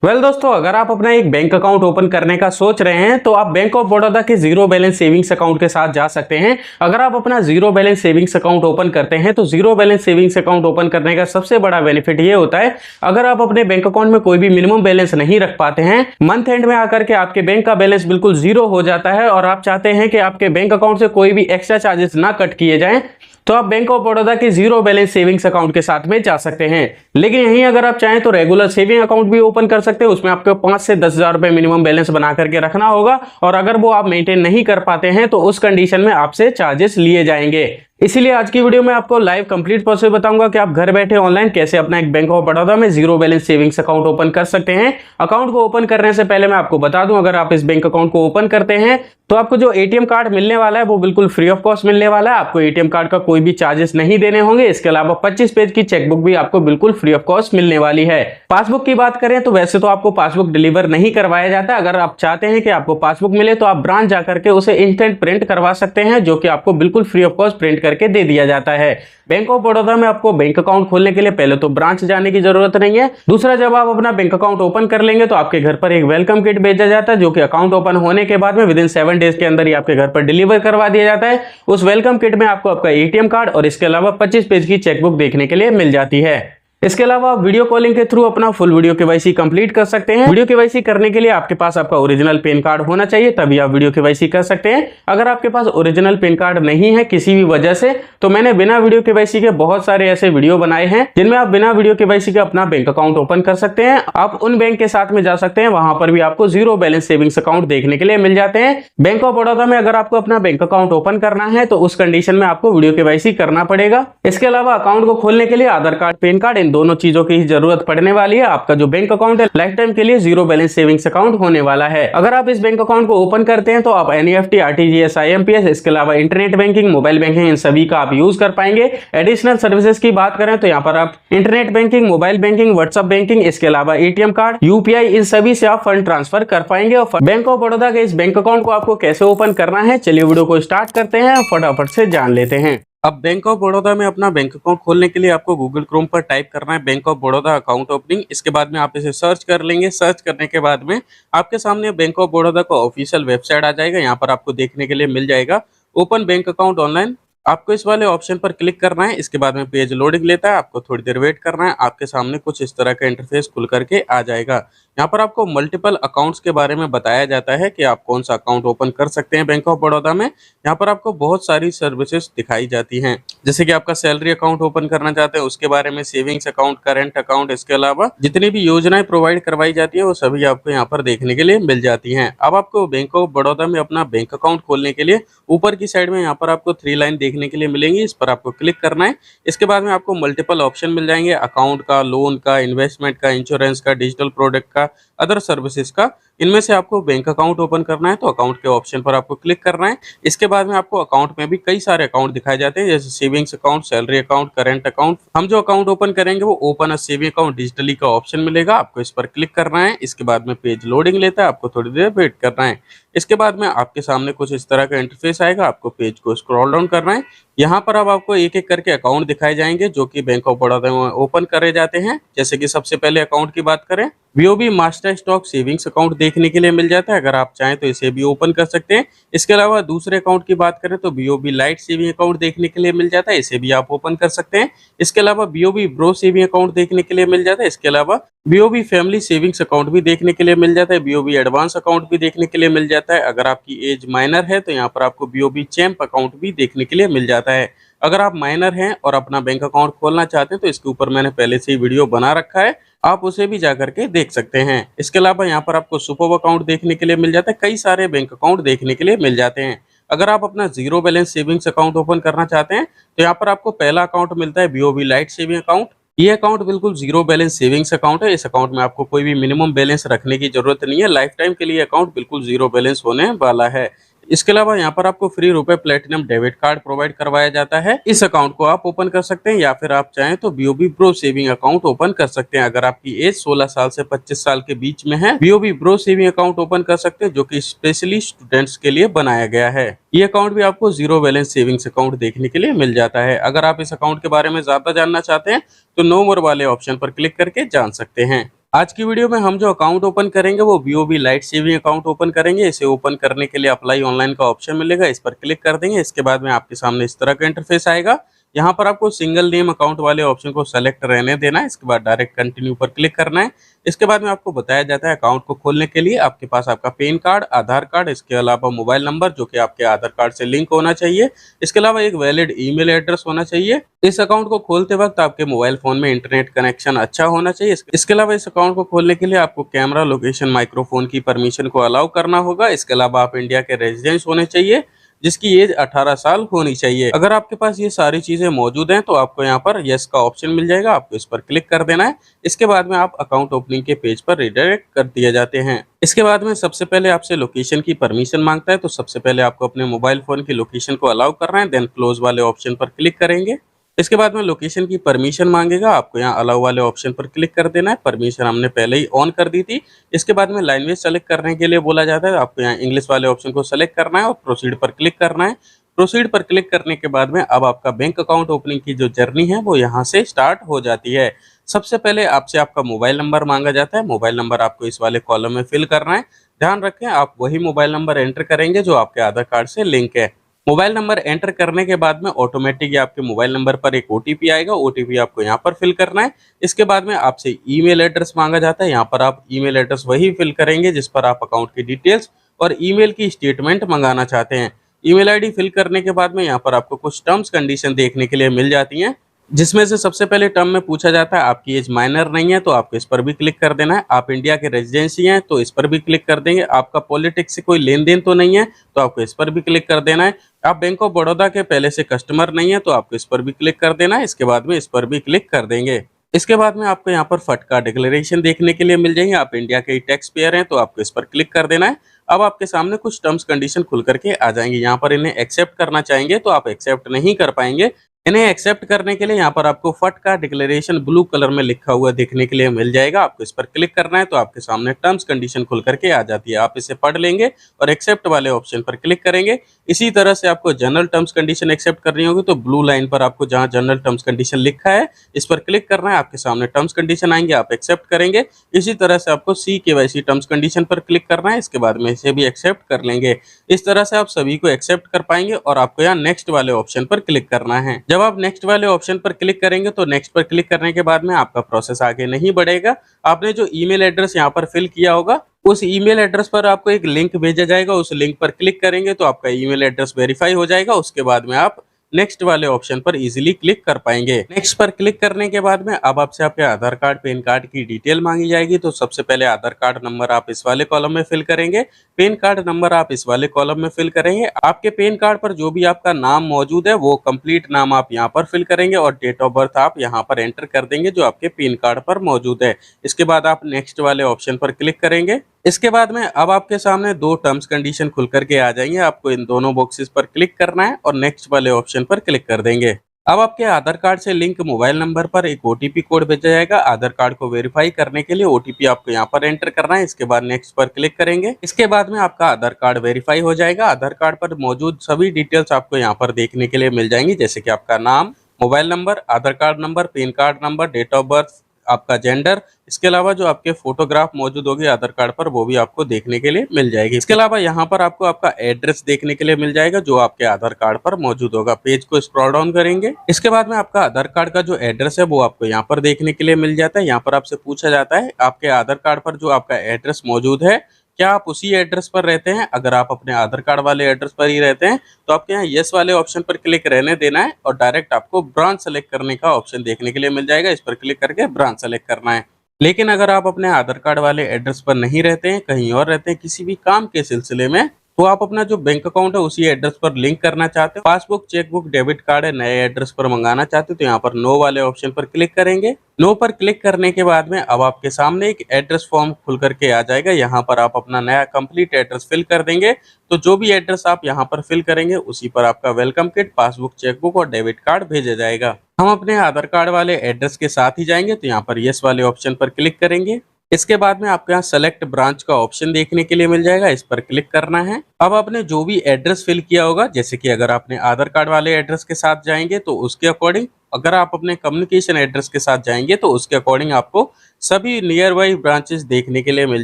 दोस्तों, अगर आप अपना एक बैंक अकाउंट ओपन करने का सोच रहे हैं तो आप बैंक ऑफ बड़ौदा के जीरो बैलेंस सेविंग्स अकाउंट के साथ जा सकते हैं। अगर आप अपना zero balance savings account open करते हैं तो zero balance savings account open करने का सबसे बड़ा बेनिफिट ये होता है, अगर आप अपने बैंक अकाउंट में कोई भी मिनिमम बैलेंस नहीं रख पाते हैं, मंथ एंड में आकर के आपके बैंक का बैलेंस बिल्कुल जीरो हो जाता है और आप चाहते हैं कि आपके बैंक अकाउंट से कोई भी एक्स्ट्रा चार्जेस ना कट किए जाएं, तो आप बैंक ऑफ बड़ौदा के जीरो बैलेंस सेविंग्स अकाउंट के साथ में जा सकते हैं। लेकिन यहीं अगर आप चाहें तो रेगुलर सेविंग अकाउंट भी ओपन कर सकते हैं। उसमें आपको 5 से 10,000 रुपए मिनिमम बैलेंस बना करके रखना होगा और अगर वो आप मेंटेन नहीं कर पाते हैं तो उस कंडीशन में आपसे चार्जेस लिए जाएंगे। इसीलिए आज की वीडियो में आपको लाइव कंप्लीट प्रोसेस बताऊंगा कि आप घर बैठे ऑनलाइन कैसे अपना एक बैंक ऑफ बड़ौदा में zero balance savings account open कर सकते हैं। अकाउंट को ओपन करने से पहले मैं आपको बता दूं, अगर आप इस बैंक अकाउंट को ओपन करते हैं तो आपको जो एटीएम कार्ड मिलने वाला है वो बिल्कुल फ्री ऑफ कॉस्ट मिलने वाला है। आपको एटीएम कार्ड का कोई भी चार्जेस नहीं देने होंगे। इसके अलावा 25 पेज की चेकबुक भी आपको बिल्कुल फ्री ऑफ कॉस्ट मिलने वाली है। पासबुक की बात करें तो वैसे तो आपको पासबुक डिलीवर नहीं करवाया जाता। अगर आप चाहते हैं कि आपको पासबुक मिले तो आप ब्रांच जाकर के उसे इंस्टेंट प्रिंट करवा सकते हैं, जो कि आपको बिल्कुल फ्री ऑफ कॉस्ट प्रिंट करके दे दिया जाता है। बैंक ऑफ बड़ौदा में आपको बैंक अकाउंट खोलने के लिए पहले तो ब्रांच जाने की जरूरत नहीं है। दूसरा, जब आप अपना बैंक अकाउंट ओपन कर लेंगे तो आपके घर पर एक वेलकम किट भेजा जाता है, जो कि अकाउंट ओपन होने के बाद में विदिन 7 डेज के अंदर ही आपके घर पर डिलीवर करवा दिया जाता है। उस वेलकम किट में आपको आपका एटीएम कार्ड और इसके अलावा 25 पेज की चेकबुक देखने के लिए मिल जाती है। इसके अलावा आप वीडियो कॉलिंग के थ्रू अपना फुल वीडियो केवाईसी कंप्लीट कर सकते हैं। वीडियो केवाईसी करने के लिए आपके पास आपका ओरिजिनल पैन कार्ड होना चाहिए, तभी आप वीडियो केवाईसी कर सकते हैं। अगर आपके पास ओरिजिनल पैन कार्ड नहीं है किसी भी वजह से, तो मैंने बिना वीडियो केवाईसी के बहुत सारे ऐसे वीडियो बनाए हैं जिनमें आप बिना वीडियो केवाईसी के अपना बैंक अकाउंट ओपन कर सकते हैं। आप उन बैंक के साथ में जा सकते हैं, वहां पर भी आपको जीरो बैलेंस सेविंग्स अकाउंट देखने के लिए मिल जाते हैं। बैंक ऑफ बड़ौदा में अगर आपको अपना बैंक अकाउंट ओपन करना है तो उस कंडीशन में आपको वीडियो केवाईसी करना पड़ेगा। इसके अलावा अकाउंट को खोलने के लिए आधार कार्ड, पैन कार्ड, इन दोनों चीजों की जरूरत पड़ने वाली है। आपका जो बैंक अकाउंट है लाइफ टाइम के लिए जीरो बैलेंस सेविंग्स अकाउंट होने वाला है। अगर आप इस बैंक अकाउंट को ओपन करते हैं तो आप एनईएफटी, आरटीजीएस, आईएमपीएस, इसके अलावा इंटरनेट बैंकिंग, मोबाइल बैंकिंग, इन सभी का आप यूज कर पाएंगे। एडिशनल सर्विसेज की बात करें तो यहाँ पर आप internet banking, mobile banking, WhatsApp banking, इसके अलावा एटीएम कार्ड, यूपीआई, इन सभी से आप फंड ट्रांसफर कर पाएंगे। और बैंक ऑफ बड़ौदा के इस बैंक अकाउंट को आपको कैसे ओपन करना है, चलिए वीडियो को स्टार्ट करते हैं, फटाफट से जान लेते हैं। अब बैंक ऑफ बड़ौदा में अपना बैंक अकाउंट खोलने के लिए आपको गूगल क्रोम पर टाइप करना है bank of Baroda account opening. इसके बाद में आप इसे सर्च कर लेंगे। सर्च करने के बाद में आपके सामने बैंक ऑफ बड़ौदा का ऑफिशियल वेबसाइट आ जाएगा। यहाँ पर आपको देखने के लिए मिल जाएगा ओपन बैंक अकाउंट ऑनलाइन। आपको इस वाले ऑप्शन पर क्लिक करना है। इसके बाद में पेज लोडिंग लेता है, आपको थोड़ी देर वेट करना है। आपके सामने कुछ इस तरह का इंटरफेस खुल करके आ जाएगा। यहाँ पर आपको मल्टीपल अकाउंट्स के बारे में बताया जाता है कि आप कौन सा अकाउंट ओपन कर सकते हैं बैंक ऑफ बड़ौदा में। यहाँ पर आपको बहुत सारी सर्विसेज दिखाई जाती हैं, जैसे कि आपका सैलरी अकाउंट ओपन करना चाहते हैं उसके बारे में, सेविंग्स अकाउंट, करंट अकाउंट, इसके अलावा जितनी भी योजनाएं प्रोवाइड करवाई जाती है वो सभी आपको यहाँ पर देखने के लिए मिल जाती हैं। अब आपको बैंक ऑफ बड़ौदा में अपना बैंक अकाउंट खोलने के लिए ऊपर की साइड में यहाँ पर आपको 3 लाइन देखने के लिए मिलेंगी। इस पर आपको क्लिक करना है। इसके बाद में आपको मल्टीपल ऑप्शन मिल जाएंगे, अकाउंट का, लोन का, इन्वेस्टमेंट का, इंश्योरेंस का, डिजिटल प्रोडक्ट का, अदर सर्विसेज का। इनमें से आपको बैंक अकाउंट ओपन करना है तो अकाउंट के ऑप्शन पर आपको क्लिक करना है। इसके बाद में आपको अकाउंट में भी कई सारे अकाउंट दिखाए जाते हैं, जैसे savings account, salary account, current account. हम जो अकाउंट ओपन करेंगे वो open a saving account digitally का ऑप्शन मिलेगा, आपको इस पर क्लिक करना है। इसके बाद में पेज लोडिंग लेता है, आपको थोड़ी देर वेट करना है। इसके बाद में आपके सामने कुछ इस तरह का इंटरफेस आएगा, आपको पेज को स्क्रॉल डाउन करना है। यहाँ पर अब आपको एक एक करके अकाउंट दिखाए जाएंगे जो कि बैंक ऑफ बड़ौदा में ओपन करे जाते हैं। जैसे कि सबसे पहले अकाउंट की बात करें, BOB master stock savings account देखने के लिए मिल जाता है। अगर आप चाहें तो इसे भी ओपन कर सकते हैं। इसके अलावा दूसरे अकाउंट की बात करें तो बीओबी लाइट सेविंग अकाउंट देखने के लिए मिल जाता है, इसे भी आप ओपन कर सकते हैं। इसके अलावा बीओबी ब्रो सेविंग अकाउंट देखने के लिए मिल जाता है। इसके अलावा बीओबी फैमिली सेविंग्स अकाउंट भी देखने के लिए मिल जाता है। बीओबी एडवांस अकाउंट भी देखने के लिए मिल जाता है। अगर आपकी एज माइनर है तो यहाँ पर आपको बीओबी चैंप अकाउंट भी देखने के लिए मिल जाता है। अगर आप माइनर हैं और अपना बैंक अकाउंट खोलना चाहते हैं तो इसके ऊपर मैंने पहले से ही वीडियो बना रखा है, आप उसे भी जाकर के देख सकते हैं। इसके अलावा यहाँ पर आपको सुपर अकाउंट देखने के लिए मिल जाता है, कई सारे बैंक अकाउंट देखने के लिए मिल जाते हैं। अगर आप अपना zero balance savings account open करना चाहते हैं तो यहाँ पर आपको पहला अकाउंट मिलता है बीओबी लाइट सेविंग अकाउंट। ये अकाउंट बिल्कुल जीरो बैलेंस सेविंग्स अकाउंट है। इस अकाउंट में आपको कोई भी मिनिमम बैलेंस रखने की जरूरत नहीं है। लाइफ टाइम के लिए अकाउंट बिल्कुल जीरो बैलेंस होने वाला है। इसके अलावा यहाँ पर आपको फ्री रुपए प्लेटिनम डेबिट कार्ड प्रोवाइड करवाया जाता है। इस अकाउंट को आप ओपन कर सकते हैं या फिर आप चाहें तो BOB bro saving account open कर सकते हैं। अगर आपकी एज 16 साल से 25 साल के बीच में है, BOB bro saving account open कर सकते हैं, जो कि स्पेशली स्टूडेंट्स के लिए बनाया गया है। ये अकाउंट भी आपको जीरो बैलेंस सेविंग्स अकाउंट देखने के लिए मिल जाता है। अगर आप इस अकाउंट के बारे में ज्यादा जानना चाहते हैं तो नो मोर वाले ऑप्शन पर क्लिक करके जान सकते हैं। आज की वीडियो में हम जो अकाउंट ओपन करेंगे वो BOB light saving account open करेंगे। इसे ओपन करने के लिए अप्लाई ऑनलाइन का ऑप्शन मिलेगा, इस पर क्लिक कर देंगे। इसके बाद में आपके सामने इस तरह का इंटरफेस आएगा। यहाँ पर आपको सिंगल नेम अकाउंट वाले ऑप्शन को सेलेक्ट रहने देना है। इसके बाद डायरेक्ट कंटिन्यू पर क्लिक करना है। इसके बाद में आपको बताया जाता है अकाउंट को खोलने के लिए आपके पास आपका पैन कार्ड, आधार कार्ड, इसके अलावा मोबाइल नंबर जो कि आपके आधार कार्ड से लिंक होना चाहिए। इसके अलावा एक वैलिड ईमेल एड्रेस होना चाहिए। इस अकाउंट को खोलते वक्त आपके मोबाइल फोन में इंटरनेट कनेक्शन अच्छा होना चाहिए। इसके अलावा इस अकाउंट को खोलने के लिए आपको कैमरा, लोकेशन, माइक्रोफोन की परमिशन को अलाउ करना होगा। इसके अलावा आप इंडिया के रेजिडेंस होने चाहिए जिसकी एज 18 साल होनी चाहिए। अगर आपके पास ये सारी चीजें मौजूद हैं तो आपको यहाँ पर यस का ऑप्शन मिल जाएगा, आपको इस पर क्लिक कर देना है। इसके बाद में आप अकाउंट ओपनिंग के पेज पर रिडायरेक्ट कर दिए जाते हैं। इसके बाद में सबसे पहले आपसे लोकेशन की परमिशन मांगता है, तो सबसे पहले आपको अपने मोबाइल फोन की लोकेशन को अलाउ करना है। देन क्लोज वाले ऑप्शन पर क्लिक करेंगे। इसके बाद में लोकेशन की परमिशन मांगेगा, आपको यहाँ अलाउ वाले ऑप्शन पर क्लिक कर देना है। परमिशन हमने पहले ही ऑन कर दी थी। इसके बाद में लैंग्वेज सेलेक्ट करने के लिए बोला जाता है, आपको यहाँ इंग्लिश वाले ऑप्शन को सेलेक्ट करना है और प्रोसीड पर क्लिक करना है। प्रोसीड पर क्लिक करने के बाद में अब आपका बैंक अकाउंट ओपनिंग की जो जर्नी है वो यहाँ से स्टार्ट हो जाती है। सबसे पहले आपसे आपका मोबाइल नंबर मांगा जाता है। मोबाइल नंबर आपको इस वाले कॉलम में फिल करना है। ध्यान रखें आप वही मोबाइल नंबर एंटर करेंगे जो आपके आधार कार्ड से लिंक है। मोबाइल नंबर एंटर करने के बाद में ऑटोमेटिक आपके मोबाइल नंबर पर एक ओटीपी आएगा। ओटीपी आपको यहाँ पर फिल करना है। इसके बाद में आपसे ईमेल एड्रेस मांगा जाता है। यहाँ पर आप ईमेल एड्रेस वही फिल करेंगे जिस पर आप अकाउंट की डिटेल्स और ईमेल की स्टेटमेंट मंगाना चाहते हैं। ईमेल आईडी फिल करने के बाद में यहाँ पर आपको कुछ टर्म्स कंडीशन देखने के लिए मिल जाती हैं, जिसमें से सबसे पहले टर्म में पूछा जाता है आपकी एज माइनर नहीं है तो आपको इस पर भी क्लिक कर देना है। आप इंडिया के रेजिडेंसी हैं तो इस पर भी क्लिक कर देंगे। आपका पॉलिटिक्स से कोई लेन देन तो नहीं है तो आपको इस पर भी क्लिक कर देना है। आप बैंक ऑफ बड़ौदा के पहले से कस्टमर नहीं है तो आपको इस पर भी क्लिक कर देना है। इसके बाद में इस पर भी क्लिक कर देंगे। इसके बाद में आपको यहाँ पर फटका डिक्लेरेशन देखने के लिए मिल जाएंगे। आप इंडिया के टैक्स पेयर हैं तो आपको इस पर क्लिक कर देना है। अब आपके सामने कुछ टर्म्स कंडीशन खुल करके आ जाएंगे। यहाँ पर इन्हें एक्सेप्ट करना चाहेंगे तो आप एक्सेप्ट नहीं कर पाएंगे। इन्हें एक्सेप्ट करने के लिए यहाँ पर आपको फट का डिक्लेरेशन ब्लू कलर में लिखा हुआ देखने के लिए मिल जाएगा। आपको इस पर क्लिक करना है तो आपके सामने टर्म्स कंडीशन खुल करके आ जाती है। आप इसे पढ़ लेंगे और एक्सेप्ट वाले ऑप्शन पर क्लिक करेंगे। इसी तरह से आपको जनरल टर्म्स कंडीशन एक्सेप्ट करनी होगी तो ब्लू लाइन पर आपको जहाँ जनरल टर्म्स कंडीशन लिखा है इस पर क्लिक करना है। आपके सामने टर्म्स कंडीशन आएंगे, आप एक्सेप्ट करेंगे। इसी तरह से आपको CKYC टर्म्स कंडीशन पर क्लिक करना है। इसके बाद में इसे भी एक्सेप्ट कर लेंगे। इस तरह से आप सभी को एक्सेप्ट कर पाएंगे और आपको यहाँ नेक्स्ट वाले ऑप्शन पर क्लिक करना है। जब आप नेक्स्ट वाले ऑप्शन पर क्लिक करेंगे तो नेक्स्ट पर क्लिक करने के बाद में आपका प्रोसेस आगे नहीं बढ़ेगा। आपने जो ईमेल एड्रेस यहाँ पर फिल किया होगा उस ईमेल एड्रेस पर आपको एक लिंक भेजा जाएगा। उस लिंक पर क्लिक करेंगे तो आपका ईमेल एड्रेस वेरीफाई हो जाएगा। उसके बाद में आप नेक्स्ट वाले ऑप्शन पर इजीली क्लिक कर पाएंगे। नेक्स्ट पर क्लिक करने के बाद में अब आपसे आपके आधार कार्ड, पैन कार्ड की डिटेल मांगी जाएगी। तो सबसे पहले आधार कार्ड नंबर आप इस वाले कॉलम में फिल करेंगे। पैन कार्ड नंबर आप इस वाले कॉलम में फिल करेंगे। आपके पैन कार्ड पर जो भी आपका नाम मौजूद है वो कंप्लीट नाम आप यहाँ पर फिल करेंगे और डेट ऑफ बर्थ आप यहाँ पर एंटर कर देंगे जो आपके पैन कार्ड पर मौजूद है। इसके बाद आप नेक्स्ट वाले ऑप्शन पर क्लिक करेंगे। इसके बाद में अब आपके सामने दो टर्म्स कंडीशन खुल करके आ जाएंगे। आपको इन दोनों बॉक्सेस पर क्लिक करना है और नेक्स्ट वाले ऑप्शन पर क्लिक कर देंगे। अब आपके आधार कार्ड से लिंक मोबाइल नंबर पर एक ओटीपी कोड भेजा जाएगा। आधार कार्ड को वेरीफाई करने के लिए ओटीपी आपको यहाँ पर एंटर करना है। इसके बाद नेक्स्ट पर क्लिक करेंगे। इसके बाद में आपका आधार कार्ड वेरीफाई हो जाएगा। आधार कार्ड पर मौजूद सभी डिटेल्स आपको यहाँ पर देखने के लिए मिल जाएंगी, जैसे कि आपका नाम, mobile number, Aadhaar card number, PAN card number, date of birth, आपका जेंडर। इसके अलावा जो आपके फोटोग्राफ मौजूद होगी आधार कार्ड पर वो भी आपको देखने के लिए मिल जाएगी। इसके अलावा यहाँ पर आपको आपका एड्रेस देखने के लिए मिल जाएगा जो आपके आधार कार्ड पर मौजूद होगा। पेज को स्क्रॉल डाउन करेंगे। इसके बाद में आपका आधार कार्ड का जो एड्रेस है वो आपको यहाँ पर देखने के लिए मिल जाता है। यहाँ पर आपसे पूछा जाता है आपके आधार कार्ड पर जो आपका एड्रेस मौजूद है क्या आप उसी एड्रेस पर रहते हैं। अगर आप अपने आधार कार्ड वाले एड्रेस पर ही रहते हैं तो आपके यहाँ यस वाले ऑप्शन पर क्लिक रहने देना है और डायरेक्ट आपको ब्रांच सेलेक्ट करने का ऑप्शन देखने के लिए मिल जाएगा। इस पर क्लिक करके ब्रांच सेलेक्ट करना है। लेकिन अगर आप अपने आधार कार्ड वाले एड्रेस पर नहीं रहते हैं, कहीं और रहते हैं किसी भी काम के सिलसिले में, तो आप अपना जो बैंक अकाउंट है उसी एड्रेस पर लिंक करना चाहते हो, पासबुक, चेकबुक, डेबिट कार्ड है नए एड्रेस पर मंगाना चाहते हो तो यहाँ पर नो वाले ऑप्शन पर क्लिक करेंगे। नो पर क्लिक करने के बाद में अब आपके सामने एक एड्रेस फॉर्म खुल करके आ जाएगा। यहाँ पर आप अपना नया कंप्लीट एड्रेस फिल कर देंगे। तो जो भी एड्रेस आप यहाँ पर फिल करेंगे उसी पर आपका वेलकम किट, पासबुक, चेकबुक और डेबिट कार्ड भेजा जाएगा। हम अपने आधार कार्ड वाले एड्रेस के साथ ही जाएंगे तो यहाँ पर यस वाले ऑप्शन पर क्लिक करेंगे। इसके बाद में आपको यहाँ सेलेक्ट ब्रांच का ऑप्शन देखने के लिए मिल जाएगा, इस पर क्लिक करना है। अब आपने जो भी एड्रेस फिल किया होगा, जैसे कि अगर आपने आधार कार्ड वाले एड्रेस के साथ जाएंगे तो उसके अकॉर्डिंग, अगर आप अपने कम्युनिकेशन एड्रेस के साथ जाएंगे तो उसके अकॉर्डिंग आपको सभी नियर बाई ब्रांचेस देखने के लिए मिल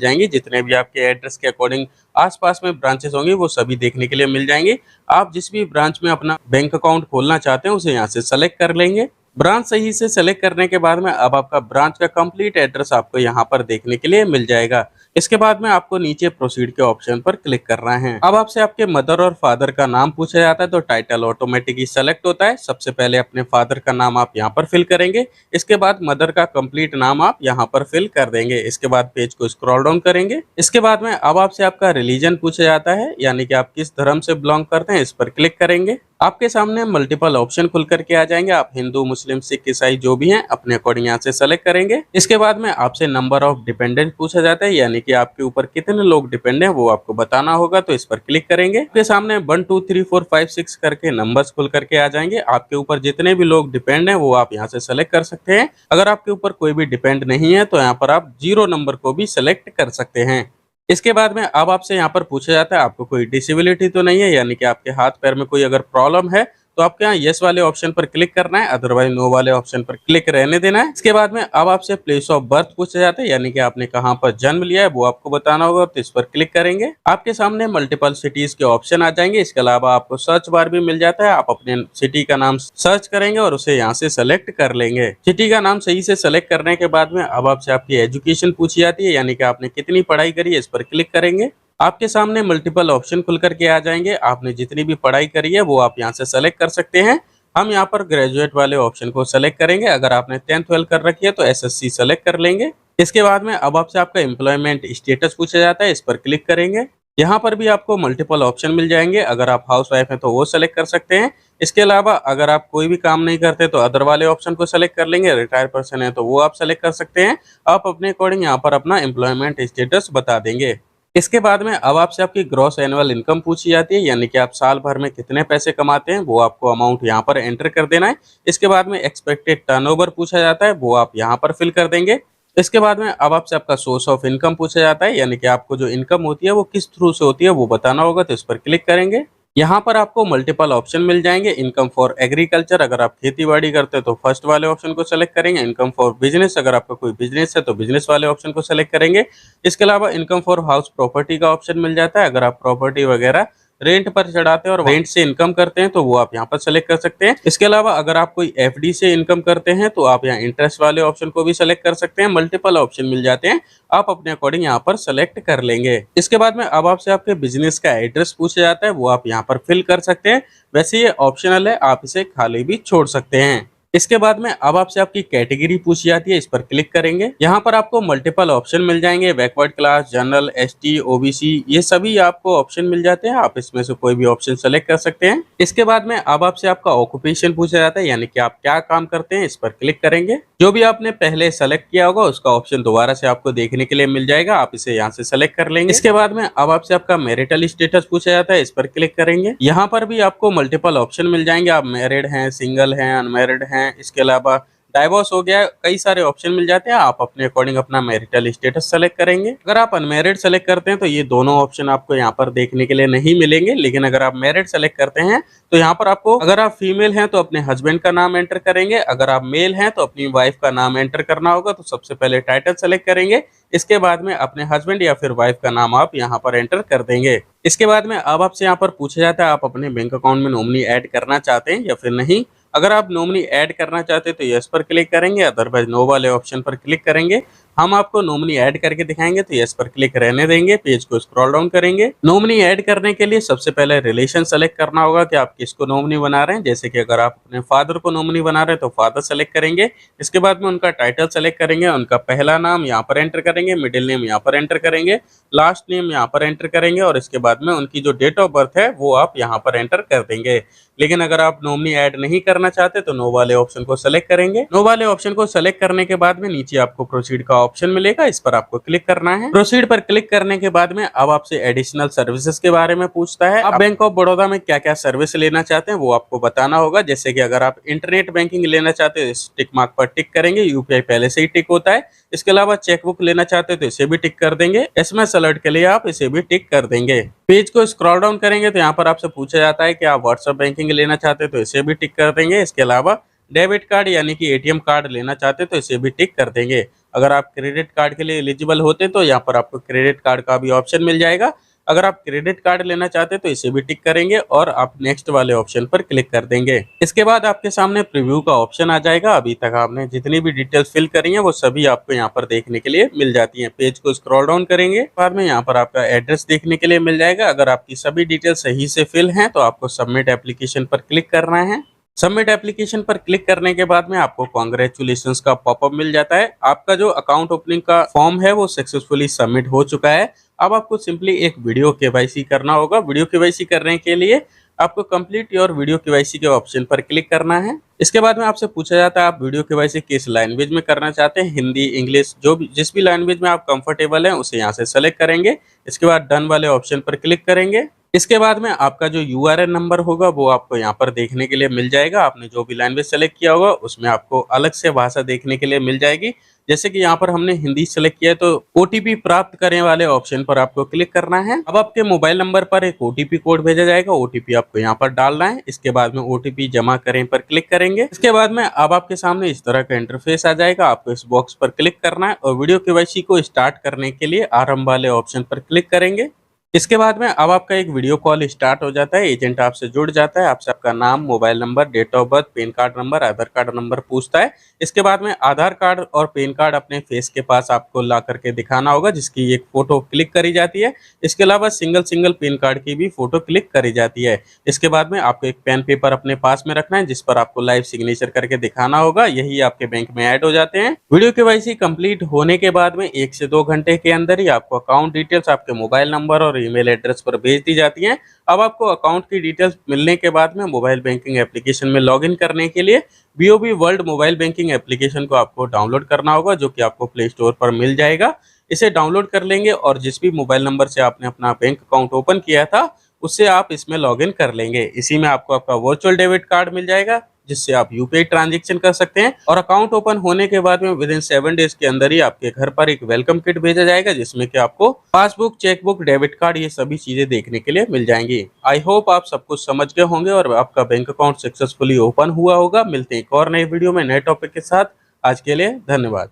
जाएंगी। जितने भी आपके एड्रेस के अकॉर्डिंग आसपास में ब्रांचेस होंगे वो सभी देखने के लिए मिल जाएंगे। आप जिस भी ब्रांच में अपना बैंक अकाउंट खोलना चाहते हैं उसे यहाँ से सेलेक्ट कर लेंगे। ब्रांच सही से सेलेक्ट करने के बाद में अब आपका ब्रांच का कंप्लीट एड्रेस आपको यहाँ पर देखने के लिए मिल जाएगा। इसके बाद में आपको नीचे प्रोसीड के ऑप्शन पर क्लिक करना है। अब आपसे आपके मदर और फादर का नाम पूछा जाता है तो टाइटल ऑटोमेटिकली सेलेक्ट होता है। सबसे पहले अपने फादर का नाम आप यहाँ पर फिल करेंगे, इसके बाद मदर का कंप्लीट नाम आप यहाँ पर फिल कर देंगे। इसके बाद पेज को स्क्रॉल डाउन करेंगे। इसके बाद में अब आपसे आपका रिलीजन पूछा जाता है, यानी कि आप किस धर्म से बिलोंग करते हैं, इस पर क्लिक करेंगे। आपके सामने मल्टीपल ऑप्शन खुल करके आ जाएंगे। आप हिंदू, मुस्लिम, सिख, ईसाई जो भी हैं अपने अकॉर्डिंग यहाँ से सेलेक्ट करेंगे। इसके बाद में आपसे नंबर ऑफ डिपेंडेंट पूछा जाता है, यानी कि आपके ऊपर कितने लोग डिपेंड हैं वो आपको बताना होगा, तो इस पर क्लिक करेंगे। आपके सामने 1 2 3 4 5 6 करके नंबर्स खुल करके आ जाएंगे। आपके ऊपर जितने भी लोग डिपेंड हैं वो आप यहाँ से सेलेक्ट कर सकते हैं। अगर आपके ऊपर कोई भी डिपेंड नहीं है तो यहाँ पर आप 0 नंबर को भी सेलेक्ट कर सकते हैं। इसके बाद में अब आपसे यहाँ पर पूछा जाता है आपको कोई डिसेबिलिटी तो नहीं है, यानी कि आपके हाथ पैर में कोई अगर प्रॉब्लम है तो आपको यहाँ यस वाले ऑप्शन पर क्लिक करना है, अदरवाइज नो वाले ऑप्शन पर क्लिक रहने देना है। इसके बाद में अब आपसे प्लेस ऑफ बर्थ पूछा जाता है, यानी कि आपने कहाँ पर जन्म लिया है वो आपको बताना होगा, तो इस पर क्लिक करेंगे। आपके सामने मल्टीपल सिटीज के ऑप्शन आ जाएंगे। इसके अलावा आपको सर्च बार भी मिल जाता है। आप अपने सिटी का नाम सर्च करेंगे और उसे यहाँ से सेलेक्ट कर लेंगे। सिटी का नाम सही से सेलेक्ट करने के बाद में अब आपसे आपकी एजुकेशन पूछी जाती है, यानी कि आपने कितनी पढ़ाई करी है, इस पर क्लिक करेंगे। आपके सामने मल्टीपल ऑप्शन खुल करके आ जाएंगे। आपने जितनी भी पढ़ाई करी है वो आप यहाँ से सेलेक्ट कर सकते हैं। हम यहाँ पर ग्रेजुएट वाले ऑप्शन को सेलेक्ट करेंगे। अगर आपने 10th 12th कर रखी है तो एसएससी सेलेक्ट कर लेंगे। इसके बाद में अब आपसे आपका एम्प्लॉयमेंट स्टेटस पूछा जाता है, इस पर क्लिक करेंगे। यहाँ पर भी आपको मल्टीपल ऑप्शन मिल जाएंगे। अगर आप हाउस वाइफ हैं तो वो सेलेक्ट कर सकते हैं। इसके अलावा अगर आप कोई भी काम नहीं करते तो अदर वाले ऑप्शन को सेलेक्ट कर लेंगे। रिटायर पर्सन है तो वो आप सेलेक्ट कर सकते हैं। आप अपने अकॉर्डिंग यहाँ पर अपना एम्प्लॉयमेंट स्टेटस बता देंगे। इसके बाद में अब आपसे आपकी ग्रॉस एनुअल इनकम पूछी जाती है, यानी कि आप साल भर में कितने पैसे कमाते हैं वो आपको अमाउंट यहाँ पर एंटर कर देना है। इसके बाद में एक्सपेक्टेड टर्नओवर पूछा जाता है, वो आप यहाँ पर फिल कर देंगे। इसके बाद में अब आपसे आपका सोर्स ऑफ इनकम पूछा जाता है, यानी कि आपको जो इनकम होती है वो किस थ्रू से होती है वो बताना होगा, तो इस पर क्लिक करेंगे। यहाँ पर आपको मल्टीपल ऑप्शन मिल जाएंगे। इनकम फॉर एग्रीकल्चर, अगर आप खेती बाड़ी करते हैं तो फर्स्ट वाले ऑप्शन को सेलेक्ट करेंगे। इनकम फॉर बिजनेस, अगर आपका कोई बिजनेस है तो बिजनेस वाले ऑप्शन को सेलेक्ट करेंगे। इसके अलावा इनकम फॉर हाउस प्रॉपर्टी का ऑप्शन मिल जाता है। अगर आप प्रॉपर्टी वगैरह रेंट पर चढ़ाते हैं और रेंट से इनकम करते हैं तो वो आप यहाँ पर सेलेक्ट कर सकते हैं। इसके अलावा अगर आप कोई एफडी से इनकम करते हैं तो आप यहाँ इंटरेस्ट वाले ऑप्शन को भी सेलेक्ट कर सकते हैं। मल्टीपल ऑप्शन मिल जाते हैं, आप अपने अकॉर्डिंग यहाँ पर सेलेक्ट कर लेंगे। इसके बाद में अब आपसे आपके बिजनेस का एड्रेस पूछा जाता है, वो आप यहाँ पर फिल कर सकते हैं। वैसे ये ऑप्शनल है, आप इसे खाली भी छोड़ सकते हैं। इसके बाद में अब आपसे आपकी कैटेगरी पूछी जाती है, इस पर क्लिक करेंगे। यहाँ पर आपको मल्टीपल ऑप्शन मिल जाएंगे। Backward class, general, ST, OBC, ये सभी आपको ऑप्शन मिल जाते हैं। आप इसमें से कोई भी ऑप्शन सेलेक्ट कर सकते हैं। इसके बाद में अब आपसे आपका ऑक्यूपेशन पूछा जाता है, यानी कि आप क्या काम करते हैं, इस पर क्लिक करेंगे। जो भी आपने पहले सेलेक्ट किया होगा उसका ऑप्शन दोबारा से आपको देखने के लिए मिल जाएगा, आप इसे यहाँ से सेलेक्ट कर लेंगे। इसके बाद में अब आपसे आपका मैरिटल स्टेटस पूछा जाता है, इस पर क्लिक करेंगे। यहाँ पर भी आपको मल्टीपल ऑप्शन मिल जाएंगे। आप मैरिड हैं, सिंगल हैं, अनमैरिड हैं, इसके अलावा डाइवोर्स हो गया, कई सारे ऑप्शन मिल जाते हैं। आप अपने अकॉर्डिंग अपना मैरिटल स्टेटस सेलेक्ट करेंगे। अगर आप अनमैरिड सेलेक्ट करते हैं तो ये दोनों ऑप्शन आपको यहाँ पर देखने के लिए नहीं मिलेंगे, लेकिन अगर आप मैरिड सेलेक्ट करते हैं तो यहाँ पर आपको, अगर आप फीमेल हैं तो अपने हस्बैंड का नाम एंटर करेंगे, अगर आप मेल हैं तो अपनी वाइफ का नाम एंटर करना होगा। तो सबसे पहले टाइटल सेलेक्ट करेंगे, इसके बाद में अपने हस्बैंड या फिर वाइफ का नाम आप यहाँ पर एंटर कर देंगे। इसके बाद में अब आपसे यहाँ पर पूछा जाता है आप अपने बैंक अकाउंट में नॉमिनी ऐड करना चाहते हैं या फिर नहीं। अगर आप नॉमिनी ऐड करना चाहते हैं तो यस पर क्लिक करेंगे, अदरवाइज नो वाले ऑप्शन पर क्लिक करेंगे। हम आपको नॉमिनी ऐड करके दिखाएंगे तो यस पर क्लिक रहने देंगे। पेज को स्क्रॉल डाउन करेंगे। नॉमिनी ऐड करने के लिए सबसे पहले रिलेशन सेलेक्ट करना होगा कि आप किसको नॉमिनी बना रहे हैं। जैसे कि अगर आप अपने फादर को नॉमिनी बना रहे हैं तो फादर सेलेक्ट करेंगे। इसके बाद में उनका टाइटल सेलेक्ट करेंगे, उनका पहला नाम यहाँ पर एंटर करेंगे, मिडिल नेम यहाँ पर एंटर करेंगे, लास्ट नेम यहाँ पर एंटर करेंगे और इसके बाद में उनकी जो डेट ऑफ बर्थ है वो आप यहाँ पर एंटर कर देंगे। लेकिन अगर आप नॉमिनी ऐड नहीं करना चाहते तो नो वाले ऑप्शन को सेलेक्ट करेंगे। नो वाले ऑप्शन को सेलेक्ट करने के बाद में नीचे आपको प्रोसीड का ऑप्शन मिलेगा, इस पर आपको क्लिक करना है। प्रोसीड पर क्लिक करने के बाद में अब आपसे एडिशनल सर्विसेज के बारे में पूछता है। आप बैंक ऑफ बड़ौदा में क्या क्या सर्विस लेना चाहते हैं वो आपको बताना होगा। जैसे कि अगर आप इंटरनेट बैंकिंग लेना चाहते हो इस टिक मार्क पर टिक करेंगे, यूपीआई पहले से ही टिक होता है। इसके अलावा चेकबुक लेना चाहते हो तो इसे भी टिक कर देंगे। एसएमएस अलर्ट के लिए आप इसे भी टिक कर देंगे। पेज को स्क्रॉल डाउन करेंगे तो यहाँ पर आपसे पूछा जाता है कि आप व्हाट्सएप बैंकिंग लेना चाहते हो तो इसे भी टिक कर देंगे। इसके अलावा डेबिट कार्ड यानी कि एटीएम कार्ड लेना चाहते तो इसे भी टिक कर देंगे। अगर आप क्रेडिट कार्ड के लिए एलिजिबल होते तो यहाँ पर आपको क्रेडिट कार्ड का भी ऑप्शन मिल जाएगा। अगर आप क्रेडिट कार्ड लेना चाहते तो इसे भी टिक करेंगे और आप नेक्स्ट वाले ऑप्शन पर क्लिक कर देंगे। इसके बाद आपके सामने प्रीव्यू का ऑप्शन आ जाएगा। अभी तक आपने जितनी भी डिटेल्स फिल करी है वो सभी आपको यहाँ पर देखने के लिए मिल जाती है। पेज को स्क्रॉल डाउन करेंगे, बाद में यहाँ पर आपका एड्रेस देखने के लिए मिल जाएगा। अगर आपकी सभी डिटेल सही से फिल हैं तो आपको सबमिट एप्लीकेशन पर क्लिक करना है। सबमिट एप्लीकेशन पर क्लिक करने के बाद में आपको कॉन्ग्रेचुलेशंस का पॉपअप मिल जाता है। आपका जो अकाउंट ओपनिंग का फॉर्म है वो सक्सेसफुली सबमिट हो चुका है। अब आपको सिंपली एक वीडियो केवाईसी करना होगा। वीडियो केवाईसी करने के लिए आपको कंप्लीट योर वीडियो केवाईसी के ऑप्शन पर क्लिक करना है। इसके बाद में आपसे पूछा जाता है आप वीडियो केवाईसी किस लैंग्वेज में करना चाहते हैं, हिंदी, इंग्लिश, जो भी जिस भी लैंग्वेज में आप कंफर्टेबल हैं उसे यहाँ से सेलेक्ट करेंगे। इसके बाद डन वाले ऑप्शन पर क्लिक करेंगे। इसके बाद में आपका जो यूआरएन नंबर होगा वो आपको यहाँ पर देखने के लिए मिल जाएगा। आपने जो भी लैंग्वेज सेलेक्ट किया होगा उसमें आपको अलग से भाषा देखने के लिए मिल जाएगी। जैसे कि यहाँ पर हमने हिंदी सेलेक्ट किया है तो ओटीपी प्राप्त करने वाले ऑप्शन पर आपको क्लिक करना है। अब आपके मोबाइल नंबर पर एक ओटीपी कोड भेजा जाएगा, ओटीपी आपको यहाँ पर डालना है। इसके बाद में ओटीपी जमा करें पर क्लिक करेंगे। इसके बाद में अब आपके सामने इस तरह का इंटरफेस आ जाएगा। आपको इस बॉक्स पर क्लिक करना है और वीडियो केवाईसी को स्टार्ट करने के लिए आरंभ वाले ऑप्शन पर क्लिक करेंगे। इसके बाद में अब आपका एक वीडियो कॉल स्टार्ट हो जाता है। एजेंट आपसे जुड़ जाता है, आपसे आपका नाम, mobile number, date of birth, PAN card number, Aadhaar card number पूछता है। इसके बाद में आधार कार्ड और पैन कार्ड अपने फेस के पास आपको ला करके दिखाना होगा, जिसकी एक फोटो क्लिक करी जाती है। इसके अलावा सिंगल पैन कार्ड की भी फोटो क्लिक करी जाती है। इसके बाद में आपको एक पेन पेपर अपने पास में रखना है जिस पर आपको लाइव सिग्नेचर करके दिखाना होगा। यही आपके बैंक में ऐड हो जाते हैं। वीडियो केवाईसी कंप्लीट होने के बाद में 1 से 2 घंटे के अंदर ही आपको अकाउंट डिटेल्स आपके मोबाइल नंबर और ईमेल एड्रेस पर भेज दी जाती हैं। अब आपको अकाउंट की डिटेल्स मिलने के बाद में मोबाइल बैंकिंग एप्लीकेशन में लॉगिन करने के लिए BOB world mobile banking application को आपको डाउनलोड करना होगा, जो कि आपको प्ले स्टोर पर मिल जाएगा। इसे डाउनलोड कर लेंगे और जिस भी मोबाइल नंबर से आपने अपना बैंक अकाउंट ओपन किया था उससे आप इसमें लॉगिन कर लेंगे। इसी में आपको आपका वर्चुअल डेबिट कार्ड मिल जाएगा जिससे आप यूपीआई ट्रांजैक्शन कर सकते हैं। और अकाउंट ओपन होने के बाद में विद इन 7 डेज के अंदर ही आपके घर पर एक वेलकम किट भेजा जाएगा जिसमें कि आपको पासबुक, चेकबुक, डेबिट कार्ड ये सभी चीजें देखने के लिए मिल जाएंगी। आई होप आप सब कुछ समझ गए होंगे और आपका बैंक अकाउंट सक्सेसफुली ओपन हुआ होगा। मिलते हैं एक और नई वीडियो में नए टॉपिक के साथ। आज के लिए धन्यवाद।